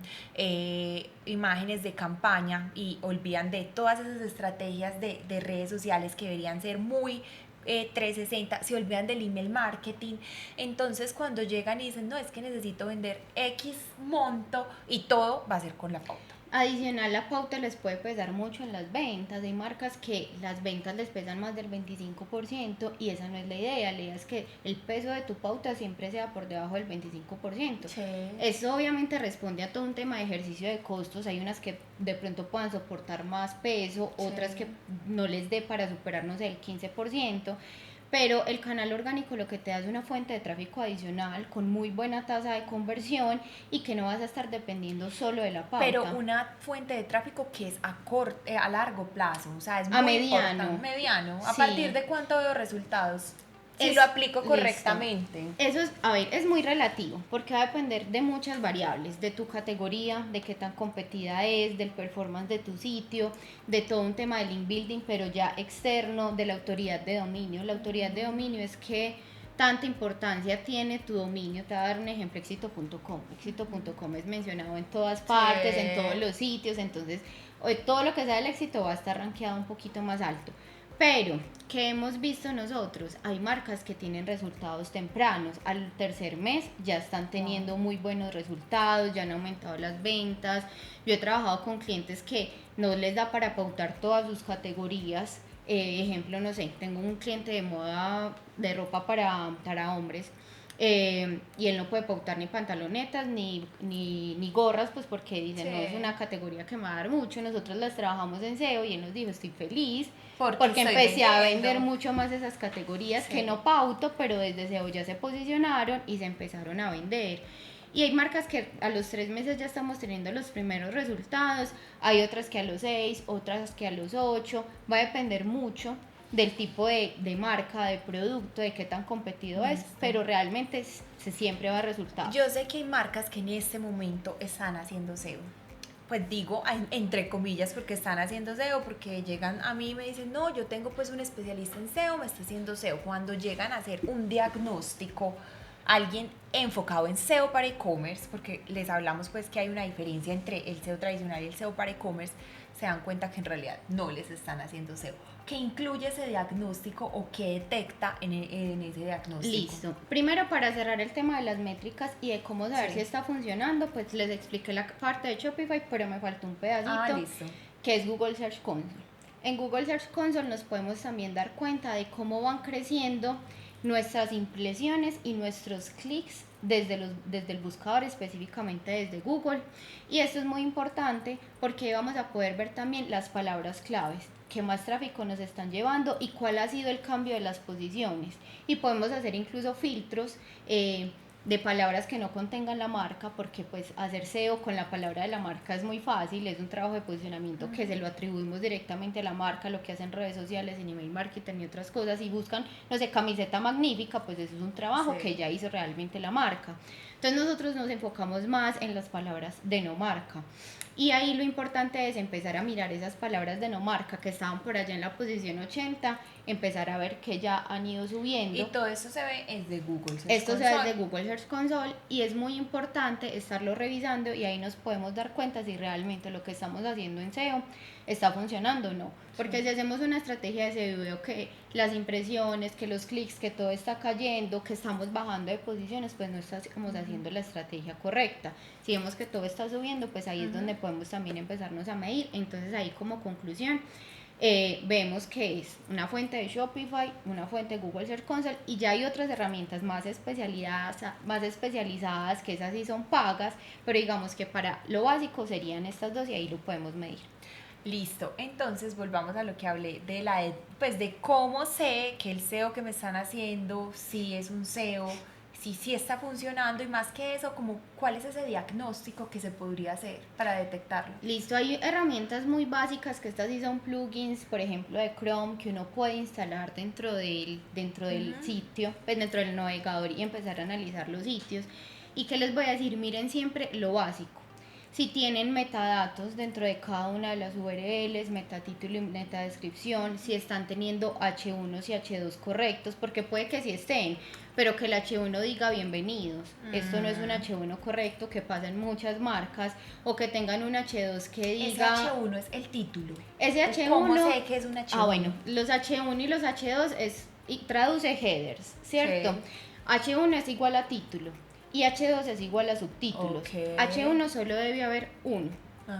[SPEAKER 3] imágenes de campaña y olvidan de todas esas estrategias de redes sociales que deberían ser muy 360, se olvidan del email marketing. Entonces cuando llegan y dicen, no, es que necesito vender X monto y todo va a ser con la pauta.
[SPEAKER 2] Adicional, la pauta les puede pesar mucho en las ventas. Hay marcas que las ventas les pesan más del 25% y esa no es la idea. La idea es que el peso de tu pauta siempre sea por debajo del 25%.
[SPEAKER 3] Sí.
[SPEAKER 2] Eso obviamente responde a todo un tema de ejercicio de costos. Hay unas que de pronto puedan soportar más peso, otras que no les dé para superar, no sé, el 15%. Pero el canal orgánico lo que te da es una fuente de tráfico adicional con muy buena tasa de conversión y que no vas a estar dependiendo solo de la pauta.
[SPEAKER 3] Pero una fuente de tráfico que es a largo plazo, o sea, es muy
[SPEAKER 2] mediano.
[SPEAKER 3] Mediano.
[SPEAKER 2] Sí.
[SPEAKER 3] ¿A partir de cuánto veo resultados? Si lo aplico correctamente.
[SPEAKER 2] Listo. Eso es, a ver, es muy relativo, porque va a depender de muchas variables, de tu categoría, de qué tan competida es, del performance de tu sitio, de todo un tema de link building, pero ya externo, de la autoridad de dominio. La autoridad de dominio es que tanta importancia tiene tu dominio. Te voy a dar un ejemplo, éxito.com. Éxito.com es mencionado en todas partes, en todos los sitios, entonces todo lo que sea del éxito va a estar rankeado un poquito más alto. Pero, ¿qué hemos visto nosotros? Hay marcas que tienen resultados tempranos. Al tercer mes ya están teniendo muy buenos resultados, ya han aumentado las ventas. Yo he trabajado con clientes que no les da para pautar todas sus categorías. Ejemplo, no sé, tengo un cliente de moda de ropa para hombres. Y él no puede pautar ni pantalonetas ni gorras, pues porque dicen, no, es una categoría que me va a dar mucho. Nosotros las trabajamos en SEO y él nos dijo, estoy feliz porque empecé a vender mucho más esas categorías que no pauto, pero desde SEO ya se posicionaron y se empezaron a vender. Y hay marcas que a los 3 meses ya estamos teniendo los primeros resultados, hay otras que a los 6, otras que a los 8, va a depender mucho del tipo de marca, de producto, de qué tan competido es, pero realmente se siempre va a resultar.
[SPEAKER 3] Yo sé que hay marcas que en este momento están haciendo SEO. Pues digo, entre comillas, porque están haciendo SEO, porque llegan a mí y me dicen, no, yo tengo pues un especialista en SEO, me está haciendo SEO. Cuando llegan a hacer un diagnóstico, alguien enfocado en SEO para e-commerce, porque les hablamos pues que hay una diferencia entre el SEO tradicional y el SEO para e-commerce, se dan cuenta que en realidad no les están haciendo SEO. ¿Qué incluye ese diagnóstico o qué detecta en ese diagnóstico?
[SPEAKER 2] Listo. Primero, para cerrar el tema de las métricas y de cómo saber si está funcionando, pues les expliqué la parte de Shopify, pero me faltó un pedacito, que es Google Search Console. En Google Search Console nos podemos también dar cuenta de cómo van creciendo nuestras impresiones y nuestros clics desde el buscador, específicamente desde Google. Y esto es muy importante porque vamos a poder ver también las palabras claves, qué más tráfico nos están llevando y cuál ha sido el cambio de las posiciones. Y podemos hacer incluso filtros de palabras que no contengan la marca, porque pues hacer SEO con la palabra de la marca es muy fácil, es un trabajo de posicionamiento que se lo atribuimos directamente a la marca, lo que hacen redes sociales, en email marketing y otras cosas, y buscan, no sé, camiseta magnífica, pues eso es un trabajo que ya hizo realmente la marca. Entonces nosotros nos enfocamos más en las palabras de no marca. Y ahí lo importante es empezar a mirar esas palabras de no marca que estaban por allá en la posición 80, empezar a ver que ya han ido subiendo.
[SPEAKER 3] Y todo eso se ve desde Google Search
[SPEAKER 2] Esto se ve desde Google Search Console y es muy importante estarlo revisando y ahí nos podemos dar cuenta si realmente lo que estamos haciendo en SEO está funcionando o no. Porque si hacemos una estrategia de SEO, veo que las impresiones, que los clics, que todo está cayendo, que estamos bajando de posiciones, pues no estamos haciendo la estrategia correcta. Si vemos que todo está subiendo, pues ahí es donde podemos también empezarnos a medir. Entonces ahí como conclusión, vemos que es una fuente de Shopify, una fuente de Google Search Console y ya hay otras herramientas más especializadas que esas sí son pagas, pero digamos que para lo básico serían estas dos y ahí lo podemos medir.
[SPEAKER 3] Listo, entonces volvamos a lo que hablé de cómo sé que el SEO que me están haciendo si es un SEO, si está funcionando y más que eso, como cuál es ese diagnóstico que se podría hacer para detectarlo.
[SPEAKER 2] Listo, hay herramientas muy básicas que estas sí son plugins, por ejemplo de Chrome, que uno puede instalar dentro del sitio, pues dentro del navegador y empezar a analizar los sitios. ¿Y qué les voy a decir? Miren siempre lo básico. Si tienen metadatos dentro de cada una de las URLs, metatítulo y metadescripción, si están teniendo H1 y H2 correctos, porque puede que sí estén, pero que el H1 diga bienvenidos. Esto no es un H1 correcto, que pasa en muchas marcas, o que tengan un H2 que diga...
[SPEAKER 3] Ese H1 es el título.
[SPEAKER 2] Ese H1...
[SPEAKER 3] ¿Cómo sé que es un H1?
[SPEAKER 2] Ah, bueno, los H1 y los H2 traduce headers, ¿cierto? Sí. H1 es igual a título. Y H2 es igual a subtítulos. H1 solo debe haber uno.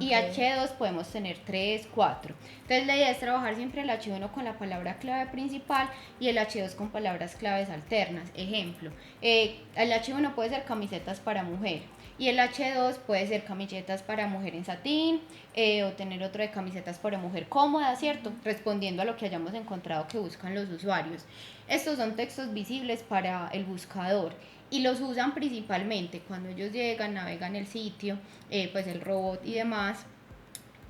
[SPEAKER 2] Y H2 podemos tener 3, 4. Entonces la idea es trabajar siempre el H1 con la palabra clave principal y el H2 con palabras claves alternas. Ejemplo, el H1 puede ser camisetas para mujer y el H2 puede ser camisetas para mujer en satín, o tener otro de camisetas para mujer cómoda, ¿cierto? Respondiendo a lo que hayamos encontrado que buscan los usuarios. Estos son textos visibles para el buscador y los usan principalmente cuando ellos llegan, navegan el sitio, pues el robot y demás.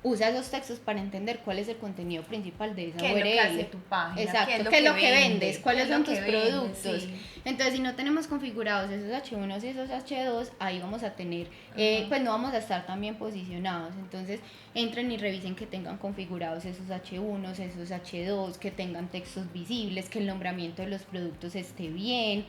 [SPEAKER 2] Usa esos textos para entender cuál es el contenido principal de esa URL.
[SPEAKER 3] ¿Qué es lo que hace tu página?
[SPEAKER 2] Exacto, qué es lo que vendes, cuáles son tus productos.
[SPEAKER 3] Sí.
[SPEAKER 2] Entonces, si no tenemos configurados esos H1 y esos H2, ahí vamos a tener, pues no vamos a estar tan bien posicionados. Entonces, entren y revisen que tengan configurados esos H1, esos H2, que tengan textos visibles, que el nombramiento de los productos esté bien.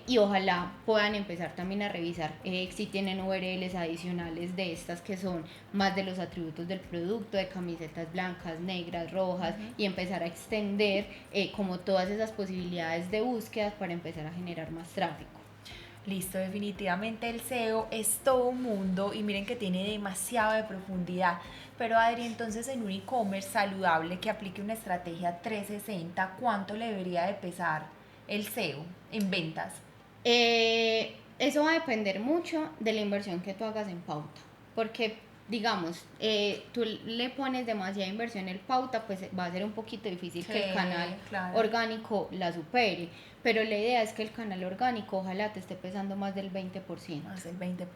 [SPEAKER 2] Y ojalá puedan empezar también a revisar si tienen URLs adicionales de estas que son más de los atributos del producto, de camisetas blancas, negras, rojas, y empezar a extender como todas esas posibilidades de búsqueda para empezar a generar más tráfico.
[SPEAKER 3] Listo, definitivamente el SEO es todo un mundo y miren que tiene demasiado de profundidad. Pero Adri, entonces en un e-commerce saludable que aplique una estrategia 360, ¿cuánto le debería de pesar el SEO en ventas?
[SPEAKER 2] Eso va a depender mucho de la inversión que tú hagas en pauta, porque digamos, tú le pones demasiada inversión en pauta, pues va a ser un poquito difícil que el canal orgánico la supere, pero la idea es que el canal orgánico ojalá te esté pesando más del 20%.
[SPEAKER 3] Más del 20%.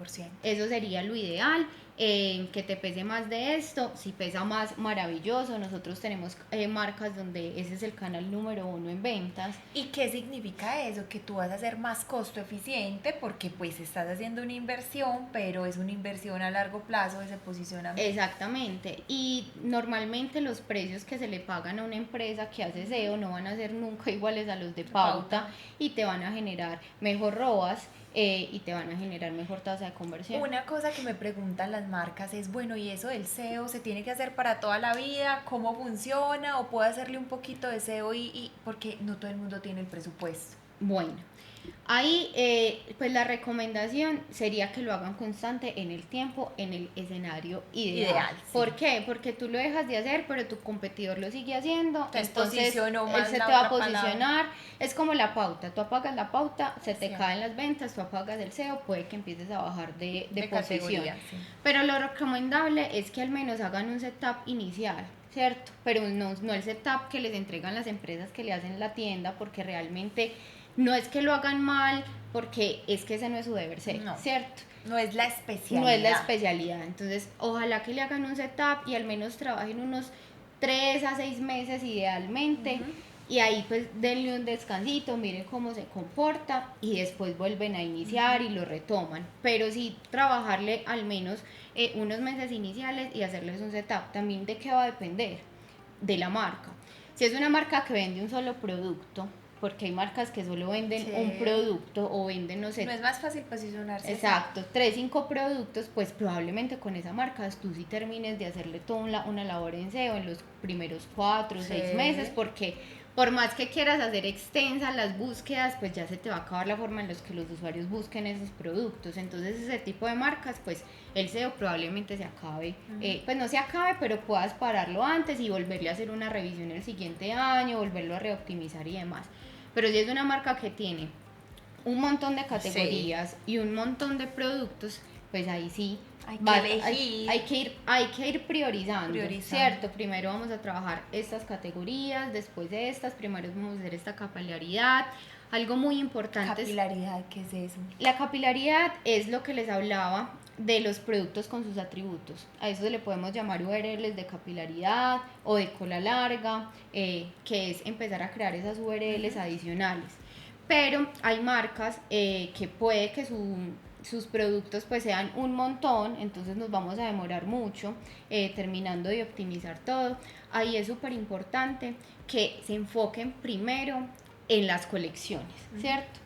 [SPEAKER 2] Eso sería lo ideal, que te pese más de esto. Si pesa más, maravilloso. Nosotros tenemos marcas donde ese es el canal número 1 en ventas.
[SPEAKER 3] ¿Y qué significa eso? Que tú vas a ser más costo eficiente porque pues estás haciendo una inversión, pero es una inversión a largo plazo ese posicionamiento.
[SPEAKER 2] Exactamente, y normalmente los precios que se le pagan a una empresa que hace SEO no van a ser nunca iguales a los de pauta y te van a generar mejor ROAS y te van a generar mejor tasa de conversión.
[SPEAKER 3] Una cosa que me preguntan las marcas es, bueno, ¿y eso del SEO se tiene que hacer para toda la vida? ¿Cómo funciona? ¿O puedo hacerle un poquito de SEO porque no todo el mundo tiene el presupuesto?
[SPEAKER 2] Bueno, ahí pues la recomendación sería que lo hagan constante en el tiempo, en el escenario ideal.
[SPEAKER 3] Sí.
[SPEAKER 2] ¿Por qué? Porque tú lo dejas de hacer, pero tu competidor lo sigue haciendo, entonces él se te va a posicionar. Palabra. Es como la pauta, tú apagas la pauta, se te caen las ventas, tú apagas el SEO, puede que empieces a bajar de posición. Sí. Pero lo recomendable es que al menos hagan un setup inicial, ¿cierto? Pero no el setup que les entregan las empresas que le hacen la tienda, porque realmente no es que lo hagan mal, porque es que ese no es su deber ser, ¿cierto?
[SPEAKER 3] No es la especialidad.
[SPEAKER 2] No es la especialidad. Entonces, ojalá que le hagan un setup y al menos trabajen unos 3 a 6 meses idealmente. Y ahí pues denle un descansito, miren cómo se comporta y después vuelven a iniciar y lo retoman. Pero sí trabajarle al menos unos meses iniciales y hacerles un setup. También de qué va a depender, de la marca. Si es una marca que vende un solo producto, porque hay marcas que solo venden un producto o venden, no sé.
[SPEAKER 3] No es más fácil posicionarse.
[SPEAKER 2] Exacto, 3, 5 productos, pues probablemente con esa marca tú sí termines de hacerle toda una labor en SEO en los primeros 4 o 6 meses, porque por más que quieras hacer extensas las búsquedas, pues ya se te va a acabar la forma en la que los usuarios busquen esos productos. Entonces ese tipo de marcas, pues el SEO probablemente se acabe, pues no se acabe, pero puedas pararlo antes y volverle a hacer una revisión el siguiente año, volverlo a reoptimizar y demás. Pero si es una marca que tiene un montón de categorías y un montón de productos, pues ahí sí hay que ir priorizando, ¿cierto? Primero vamos a trabajar estas categorías, después de estas, primero vamos a hacer esta capilaridad. Algo muy importante
[SPEAKER 3] ¿Capilaridad? ¿Qué es eso?
[SPEAKER 2] La capilaridad es lo que les hablaba de los productos con sus atributos. A eso le podemos llamar URLs de capilaridad o de cola larga, que es empezar a crear esas URLs adicionales. Pero hay marcas que puede que sus productos pues sean un montón, entonces nos vamos a demorar mucho terminando de optimizar todo. Ahí es súper importante que se enfoquen primero en las colecciones, ¿cierto?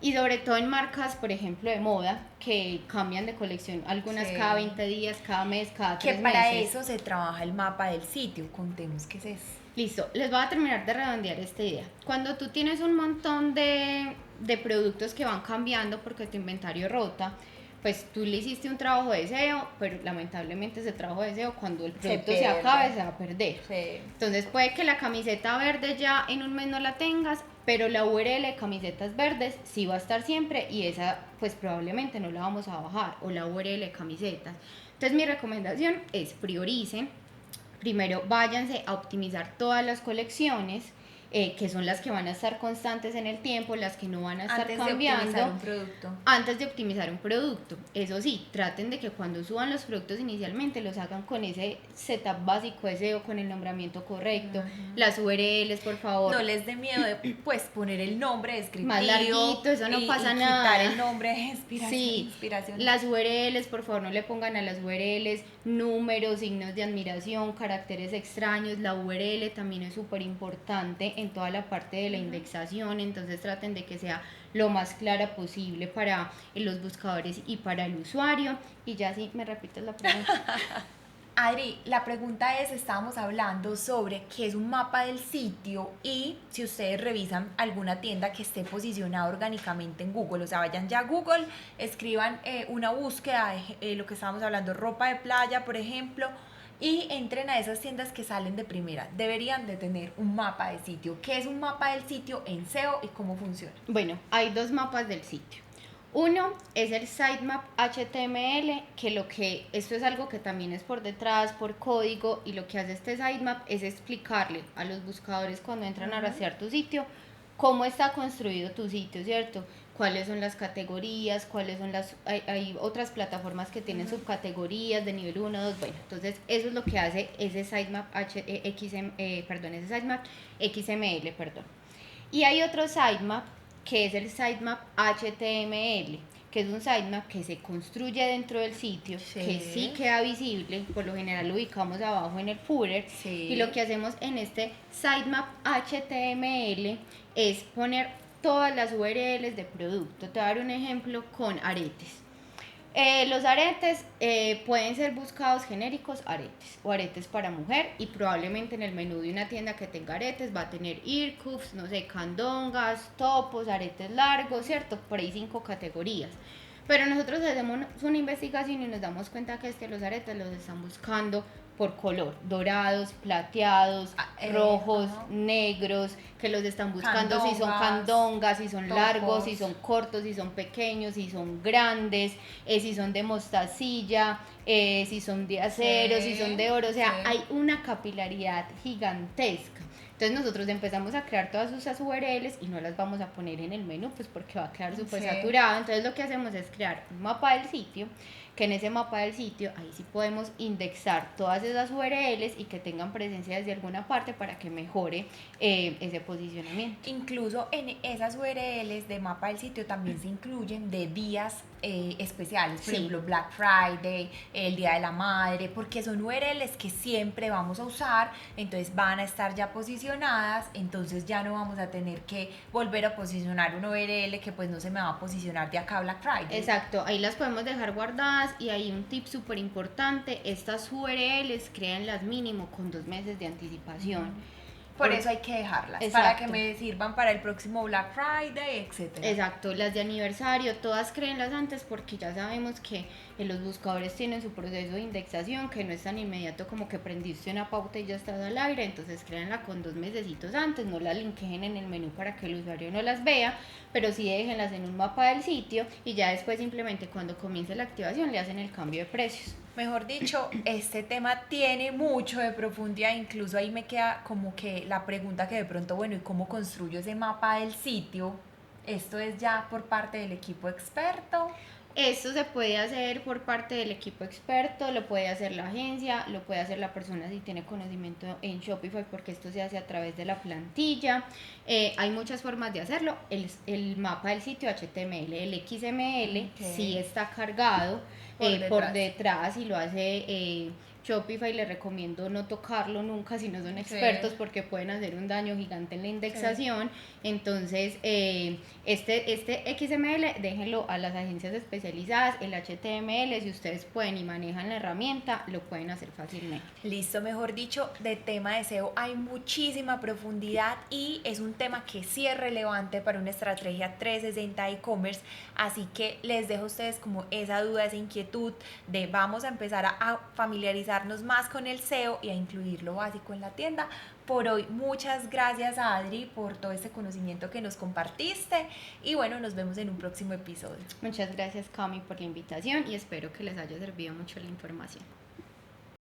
[SPEAKER 2] Y sobre todo en marcas, por ejemplo, de moda, que cambian de colección algunas cada 20 días, cada mes, cada 3 meses.
[SPEAKER 3] Que para eso se trabaja el mapa del sitio. Contemos qué es eso.
[SPEAKER 2] Listo, les voy a terminar de redondear esta idea. Cuando tú tienes un montón de productos que van cambiando porque tu inventario rota, pues tú le hiciste un trabajo de SEO, pero lamentablemente ese trabajo de SEO cuando el producto se acabe se va a perder.
[SPEAKER 3] Sí.
[SPEAKER 2] Entonces puede que la camiseta verde ya en un mes no la tengas, pero la URL de camisetas verdes sí va a estar siempre y esa pues probablemente no la vamos a bajar, o la URL de camisetas. Entonces mi recomendación es prioricen, primero váyanse a optimizar todas las colecciones, que son las que van a estar constantes en el tiempo, las que no van a estar cambiando antes de optimizar un producto. Eso sí, traten de que cuando suban los productos inicialmente los hagan con ese setup básico de SEO, con el nombramiento correcto, las URLs, por favor.
[SPEAKER 3] No les dé miedo de pues poner el nombre descriptivo
[SPEAKER 2] más larguito, eso no pasa nada.
[SPEAKER 3] Quitar el nombre de inspiración.
[SPEAKER 2] Las URLs, por favor, no le pongan a las URLs números, signos de admiración, caracteres extraños. La URL también es súper importante en toda la parte de la indexación, entonces traten de que sea lo más clara posible para los buscadores y para el usuario. Y ya sí, me repites la pregunta.
[SPEAKER 3] Adri, la pregunta es, estábamos hablando sobre qué es un mapa del sitio y si ustedes revisan alguna tienda que esté posicionada orgánicamente en Google, o sea, vayan ya a Google, escriban una búsqueda de lo que estábamos hablando, ropa de playa, por ejemplo, y entren a esas tiendas que salen de primera. Deberían de tener un mapa de sitio. ¿Qué es un mapa del sitio en SEO y cómo funciona?
[SPEAKER 2] Bueno, hay dos mapas del sitio. Uno es el sitemap HTML, que esto es algo que también es por detrás, por código, y lo que hace este sitemap es explicarle a los buscadores cuando entran a rastrear tu sitio cómo está construido tu sitio, ¿cierto? Cuáles son las categorías, cuáles son hay otras plataformas que tienen subcategorías de nivel 1, 2, bueno, entonces eso es lo que hace ese sitemap XML, perdón. Y hay otro sitemap que es el sitemap HTML, que es un sitemap que se construye dentro del sitio, que sí queda visible, por lo general lo ubicamos abajo en el footer, y lo que hacemos en este sitemap HTML es poner todas las URLs de producto. Te voy a dar un ejemplo con aretes. Los aretes pueden ser buscados genéricos aretes o aretes para mujer, y probablemente en el menú de una tienda que tenga aretes va a tener earcuffs, no sé, candongas, topos, aretes largos, ¿cierto? Por ahí 5 categorías. Pero nosotros hacemos una investigación y nos damos cuenta que es que los aretes los están buscando por color, dorados, plateados, rojos, negros, que los están buscando si son candongas, si son largos, si son cortos, si son pequeños, si son grandes, si son de mostacilla, si son de acero, si son de oro, o sea, hay una capilaridad gigantesca. Entonces nosotros empezamos a crear todas esas URLs y no las vamos a poner en el menú, pues porque va a quedar súper saturado. Entonces lo que hacemos es crear un mapa del sitio, que en ese mapa del sitio ahí sí podemos indexar todas esas URLs y que tengan presencia desde alguna parte para que mejore ese posicionamiento.
[SPEAKER 3] Incluso en esas URLs de mapa del sitio también se incluyen de días especiales, por ejemplo Black Friday, el Día de la Madre, porque son URLs que siempre vamos a usar, entonces van a estar ya posicionadas, entonces ya no vamos a tener que volver a posicionar una URL que pues no se me va a posicionar de acá a Black Friday.
[SPEAKER 2] Exacto, ahí las podemos dejar guardadas, y hay un tip súper importante: estas URLs créanlas mínimo con 2 meses de anticipación.
[SPEAKER 3] Por eso hay que dejarlas, para que me sirvan para el próximo Black Friday, etcétera.
[SPEAKER 2] Exacto, las de aniversario, todas créenlas antes, porque ya sabemos que los buscadores tienen su proceso de indexación, que no es tan inmediato como que prendiste una pauta y ya estás al aire. Entonces créanla con 2 mesecitos antes, no las linkeen en el menú para que el usuario no las vea, pero sí déjenlas en un mapa del sitio, y ya después simplemente cuando comience la activación le hacen el cambio de precios.
[SPEAKER 3] Mejor dicho, este tema tiene mucho de profundidad, incluso ahí me queda como que la pregunta que de pronto, bueno, ¿y cómo construyo ese mapa del sitio? ¿Esto es ya por parte del equipo experto?
[SPEAKER 2] Esto se puede hacer por parte del equipo experto, lo puede hacer la agencia, lo puede hacer la persona si tiene conocimiento en Shopify, porque esto se hace a través de la plantilla. Hay muchas formas de hacerlo. El mapa del sitio HTML, el XML sí está cargado. por detrás y lo hace Shopify. Le recomiendo no tocarlo nunca si no son expertos, porque pueden hacer un daño gigante en la indexación. Entonces este XML déjenlo a las agencias especializadas. El HTML, si ustedes pueden y manejan la herramienta, lo pueden hacer fácilmente.
[SPEAKER 3] Listo, mejor dicho, de tema de SEO hay muchísima profundidad y es un tema que sí es relevante para una estrategia 360 e-commerce, así que les dejo a ustedes como esa duda, esa inquietud de vamos a empezar a familiarizarnos más con el SEO y a incluir lo básico en la tienda. Por hoy, muchas gracias a Adri por todo este conocimiento que nos compartiste y bueno, nos vemos en un próximo episodio.
[SPEAKER 2] Muchas gracias, Cami, por la invitación y espero que les haya servido mucho la información.